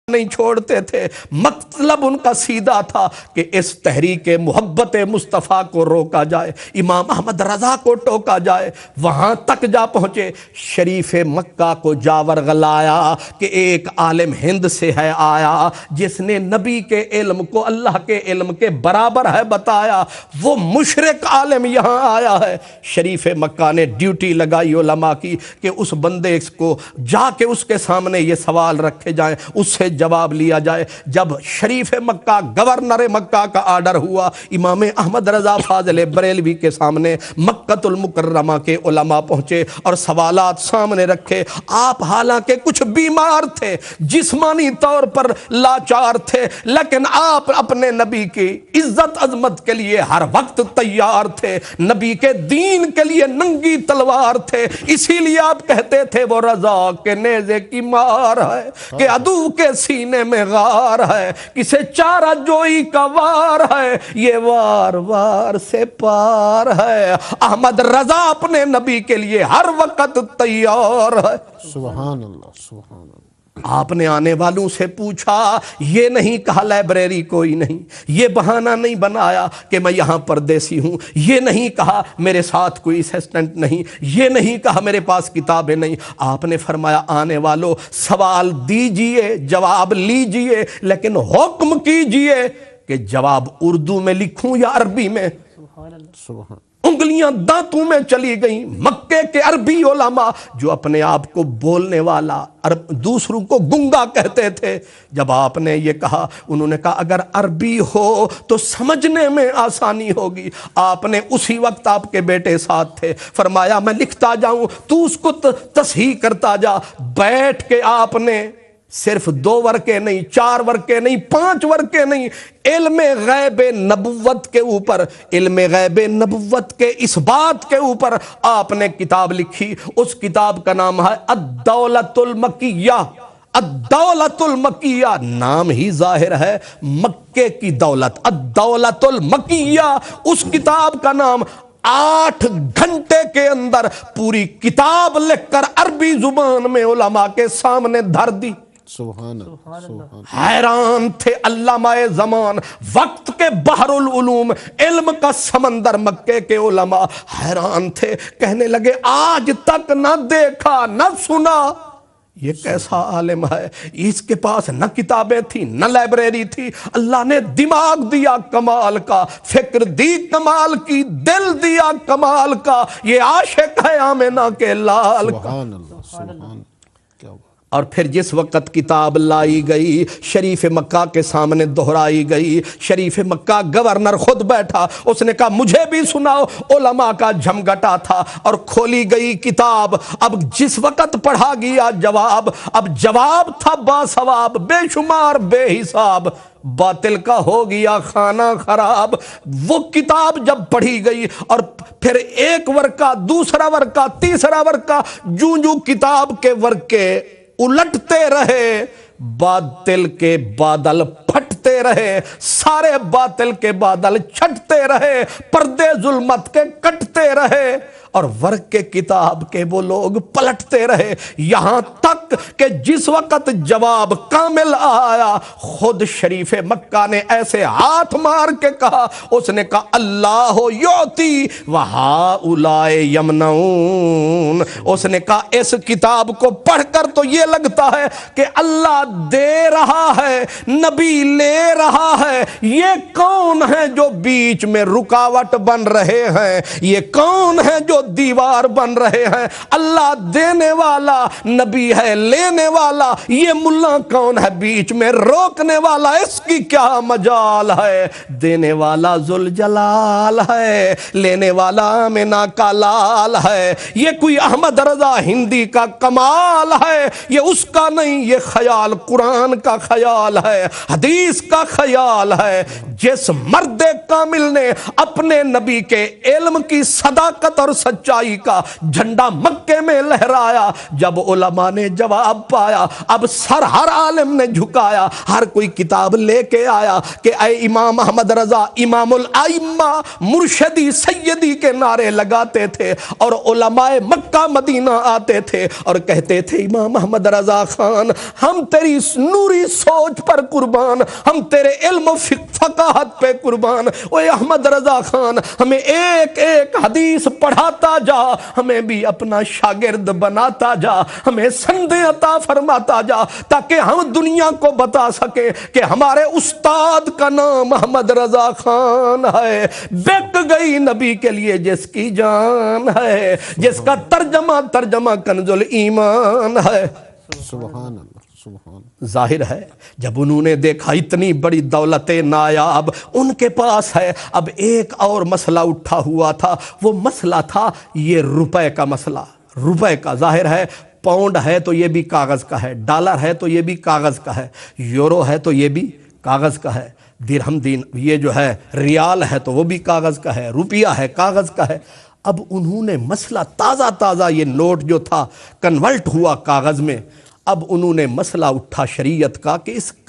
نہیں چھوڑتے تھے، مطلب ان کا سیدھا تھا کہ اس تحریک محبت مصطفیٰ کو روکا جائے، امام احمد رضا کو ٹوکا جائے۔ وہاں تک جا پہنچے، شریف مکہ کو جاور غلایا کہ ایک عالم ہند سے ہے آیا جس نے نبی کے علم کو اللہ کے علم کے برابر ہے بتایا، وہ مشرک عالم یہاں آیا ہے۔ شریف مکہ نے ڈیوٹی لگائی علماء کی کہ اس بندے کو جا کے اس کے سامنے یہ سوال رکھے جائیں، اس سے جواب لیا جائے۔ جب شریف مکہ گورنر مکہ کا آرڈر ہوا، امام احمد رضا فاضل بریلوی کے سامنے مکہ المکرمہ کے علماء پہنچے اور سوالات سامنے رکھے۔ آپ حالانکہ کچھ بیمار تھے، جسمانی طور پر لاچار تھے، لیکن آپ اپنے نبی کی عزت عظمت کے لیے ہر وقت تیار تھے، نبی کے دین کے لیے ننگی تلوار تھے۔ اسی لیے آپ کہتے تھے وہ رضا کے نیزے کی مار ہے کہ عدو کے سینے میں غار ہے، کسے چارہ جوئی کا وار ہے، یہ وار وار سے پار ہے۔ احمد رضا اپنے نبی کے لیے ہر وقت تیار ہے۔ سبحان اللہ، سبحان اللہ۔ آپ نے آنے والوں سے پوچھا، یہ نہیں کہا لائبریری کوئی نہیں، یہ بہانہ نہیں بنایا کہ میں یہاں پردیسی ہوں، یہ نہیں کہا میرے ساتھ کوئی اسسٹنٹ نہیں، یہ نہیں کہا میرے پاس کتابیں نہیں۔ آپ نے فرمایا آنے والوں سوال دیجئے، جواب لیجئے، لیکن حکم کیجئے کہ جواب اردو میں لکھوں یا عربی میں۔ سبحان۔ انگلیاں دانتوں میں چلی گئیں۔ مکے کے عربی علماء جو اپنے آپ کو بولنے والا، دوسروں کو گنگا کہتے تھے، جب آپ نے یہ کہا انہوں نے کہا اگر عربی ہو تو سمجھنے میں آسانی ہوگی۔ آپ نے اسی وقت، آپ کے بیٹے ساتھ تھے، فرمایا میں لکھتا جاؤں تو اس کو تصحیح کرتا جا۔ بیٹھ کے آپ نے صرف 2 ورقے نہیں، 4 ورقے نہیں، 5 ورقے نہیں، علم غیب نبوت کے اوپر، علم غیب نبوت کے اس بات کے اوپر آپ نے کتاب لکھی۔ اس کتاب کا نام ہے الدولۃ المکیہ۔ الدولۃ المکیہ، نام ہی ظاہر ہے مکے کی دولت، الدولۃ المکیہ۔ اس کتاب کا نام 8 گھنٹے کے اندر پوری کتاب لکھ کر عربی زبان میں علماء کے سامنے دھر دی۔ سبحان اللہ، سبحان۔ حیران تھے علامہ زمان، وقت کے بحر العلوم، علم کا سمندر مکے کے علماء حیران تھے، کہنے لگے آج تک نہ دیکھا نہ سنا یہ کیسا عالم ہے، اس کے پاس نہ کتابیں تھیں نہ لائبریری تھی، اللہ نے دماغ دیا کمال کا، فکر دی کمال کی، دل دیا کمال کا، یہ عاشق ہے آمنہ کے لال کا۔ سبحان اللہ، سبحان۔ کیا بات۔ اور پھر جس وقت کتاب لائی گئی، شریف مکہ کے سامنے دہرائی گئی، شریف مکہ گورنر خود بیٹھا، اس نے کہا مجھے بھی سناؤ۔ علماء کا جھمگٹا تھا اور کھولی گئی کتاب۔ اب جس وقت پڑھا گیا جواب، اب جواب تھا باثواب، بے شمار بے حساب، باطل کا ہو گیا خانہ خراب۔ وہ کتاب جب پڑھی گئی اور پھر ایک ورقہ، دوسرا ورقہ، تیسرا ورقہ، جو کتاب کے ورقے الٹتے رہے، باطل کے بادل پھٹتے رہے، سارے باطل کے بادل چھٹتے رہے، پردے ظلمت کے کٹتے رہے، اور ورق کے کتاب کے وہ لوگ پلٹتے رہے، یہاں تک کہ جس وقت جواب کامل آیا، خود شریف مکہ نے ایسے ہاتھ مار کے کہا، اس نے کہا اللہ یعطی وہؤلاء یمنعون۔ اس نے کہا اس کتاب کو پڑھ کر تو یہ لگتا ہے کہ اللہ دے رہا ہے، نبی لے رہا ہے، یہ کون ہے جو بیچ میں رکاوٹ بن رہے ہیں، یہ کون ہے جو دیوار بن رہے ہیں؟ اللہ دینے والا، نبی ہے لینے والا، یہ ملا کون ہے بیچ میں روکنے والا؟ اس کی کیا مجال ہے؟ دینے والا ذوالجلال ہے، لینے والا آمنہ کا لال ہے۔ یہ کوئی احمد رضا ہندی کا کمال ہے، یہ اس کا نہیں، یہ خیال قرآن کا خیال ہے، حدیث کا خیال ہے۔ جس مرد کامل نے اپنے نبی کے علم کی صداقت اور سچائی کا جھنڈا مکے میں لہرایا، جب علماء نے جب جواب پایا۔ اب سر ہر عالم نے جھکایا، ہر کوئی کتاب لے کے آیا کہ اے امام احمد رضا امام الائمہ مرشدی سیدی کے نعرے لگاتے تھے، اور علماء مکہ مدینہ آتے تھے اور کہتے تھے امام احمد رضا خان ہم تیری نوری سوچ پر قربان، ہم تیرے علم و فقاہت پہ قربان، اے احمد رضا خان ہمیں ایک ایک حدیث پڑھاتا جا، ہمیں بھی اپنا شاگرد بناتا جا، ہمیں سندیں عطا فرماتا جا، تاکہ ہم دنیا کو بتا سکیں کہ ہمارے استاد کا نام احمد رضا خان ہے۔ بک گئی نبی کے لیے جس کی جان ہے، جس کا ترجمہ کنز الایمان ہے۔ سبحان اللہ سبحان ظاہر ہے جب انہوں نے دیکھا اتنی بڑی دولت نایاب ان کے پاس ہے، اب ایک اور مسئلہ اٹھا ہوا تھا، وہ مسئلہ تھا یہ روپے کا مسئلہ، روپے کا۔ ظاہر ہے پاؤنڈ ہے تو یہ بھی کاغذ کا ہے، ڈالر ہے تو یہ بھی کاغذ کا ہے، یورو ہے تو یہ بھی کاغذ کا ہے، درہم یہ جو ہے ریال ہے تو وہ بھی کاغذ کا ہے، روپیہ ہے کاغذ کا ہے۔ اب انہوں نے مسئلہ تازہ یہ نوٹ جو تھا کنورٹ ہوا کاغذ میں، اب انہوں نے مسئلہ اٹھا شریعت کا کہ اس کا